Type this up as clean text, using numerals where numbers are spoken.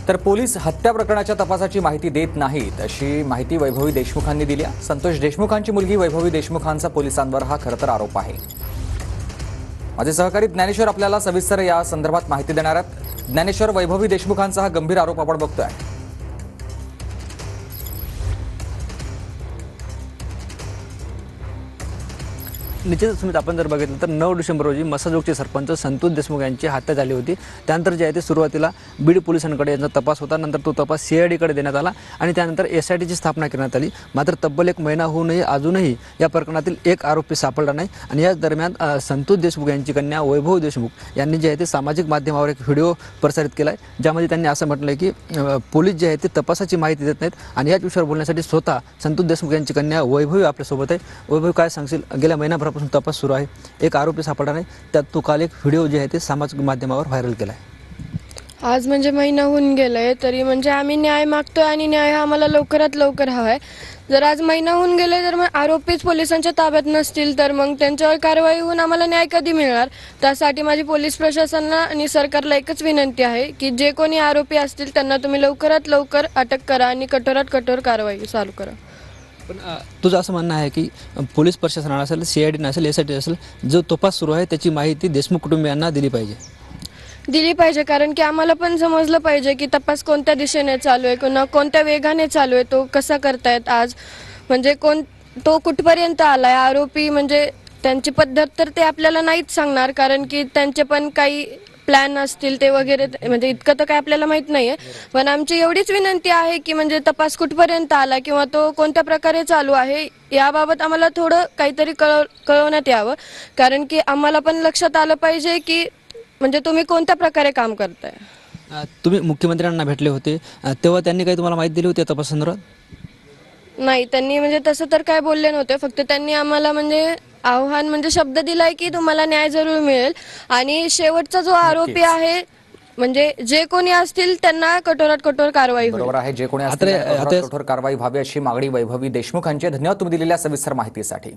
तर पोलीस हत्या प्रकरणाच्या तपासाची माहिती देत नाहीत अशी माहिती वैभवी देशमुखांनी दिली आहे। संतोष देशमुखांची मुलगी वैभवी देशमुखांचा पोलिसांवर हा खरतर आरोप आहे। माझे सहकारी ज्ञानेश्वर आपल्याला सविस्तर या संदर्भात माहिती देणार आहेत। ज्ञानेश्वर, वैभवी देशमुखांचा हा गंभीर आरोप आपण बघतोय। निश्चितच सुमित, आपण जर बघितलं तर 9 डिसेंबर रोजी मसाजोगचे सरपंच संतोष देशमुख यांची हत्या झाली होती। त्यानंतर जे आहे ते सुरुवातीला बीड पोलिसांकडे यांचा तपास होता, नंतर तो तपास CID कडे देण्यात आला आणि त्यानंतर SITची स्थापना करण्यात आली। मात्र तब्बल 1 महिना होऊनही अजूनही या प्रकरणातील एक आरोपी सापडला नाही आणि याच दरम्यान संतोष देशमुख यांची कन्या वैभवी देशमुख यांनी जे आहे ते सामाजिक माध्यमावर एक व्हिडिओ प्रसारित केला आहे, ज्यामध्ये त्यांनी असं म्हटलं आहे की पोलीस जे आहे ते तपासाची माहिती देत नाहीत आणि याच विषयावर बोलण्यासाठी स्वतः संतोष देशमुख यांची कन्या वैभवी आपल्यासोबत आहे। वैभवी, काय सांगशील? गेल्या महिनाभरापासून तपास सुरू आहे, एक आरोपी सापडला नाही, त्यात तू काल एक व्हिडिओ जे आहे ते सामाजिक माध्यमावर व्हायरल केला आहे। आज म्हणजे महिना होऊन गेलाय, तरी म्हणजे आम्ही न्याय मागतोय आणि न्याय हा आम्हाला लवकरात लवकर हवाय। जर आज महिना होऊन गेले तर मग आरोपीच पोलिसांच्या ताब्यात नसतील तर मग त्यांच्यावर कारवाई होऊन आम्हाला न्याय कधी मिळणार? त्यासाठी माझी पोलीस प्रशासनाला आणि सरकारला एकच विनंती आहे की जे कोणी आरोपी असतील त्यांना तुम्ही लवकरात लवकर अटक करा आणि कठोरात कठोर कारवाई चालू करा। पण तुझं असं म्हणणं आहे की पोलीस प्रशासनाला असेल, CID नसेल, SIT असेल, जो तपास सुरू आहे त्याची माहिती देशमुख कुटुंबियांना दिली पाहिजे, कारण की आम्हाला पण समजलं पाहिजे की तपास कोणत्या दिशेने चालू आहे, कोणत्या वेगाने चालू आहे, तो कसा करतायत आज, म्हणजे तो कुठपर्यंत आलाय आरोपी, म्हणजे त्यांची पद्धत तर ते आपल्याला नाहीच सांगणार, कारण की त्यांचे पण काही प्लॅन असतील ते वगैरे, म्हणजे इतकं तर काय आपल्याला माहित नाहीये। पण आमची एवढीच विनंती आहे की म्हणजे तपास कुठपर्यंत आला किंवा तो कोणत्या प्रकारे चालू आहे याबाबत आम्हाला थोडं काहीतरी कळवण्यात यावं, कारण की आम्हाला पण लक्षात आलं पाहिजे की म्हणजे तुम्ही कोणत्या प्रकारे काम करताय। तुम्ही मुख्यमंत्र्यांना भेटले होते तेव्हा त्यांनी काही तुम्हाला माहिती दिली होती तपासासंदर्भात? नाही, त्यांनी म्हणजे तसं तर काय बोलले नव्हते, फक्त त्यांनी आम्हाला म्हणजे आव्हान म्हणजे शब्द दिलाय की तुम्हाला न्याय जरूर मिळेल आणि शेवटचा जो आरोपी आहे म्हणजे जे कोणी असतील त्यांना कठोरात कठोर कारवाई होईल। बरोबर आहे, जे कोणी असतील त्यांना कठोर कारवाई व्हावी अशी मागणी वैभवी देशमुखांची। धन्यवाद तुम्ही दिलेल्या सविस्तर माहितीसाठी।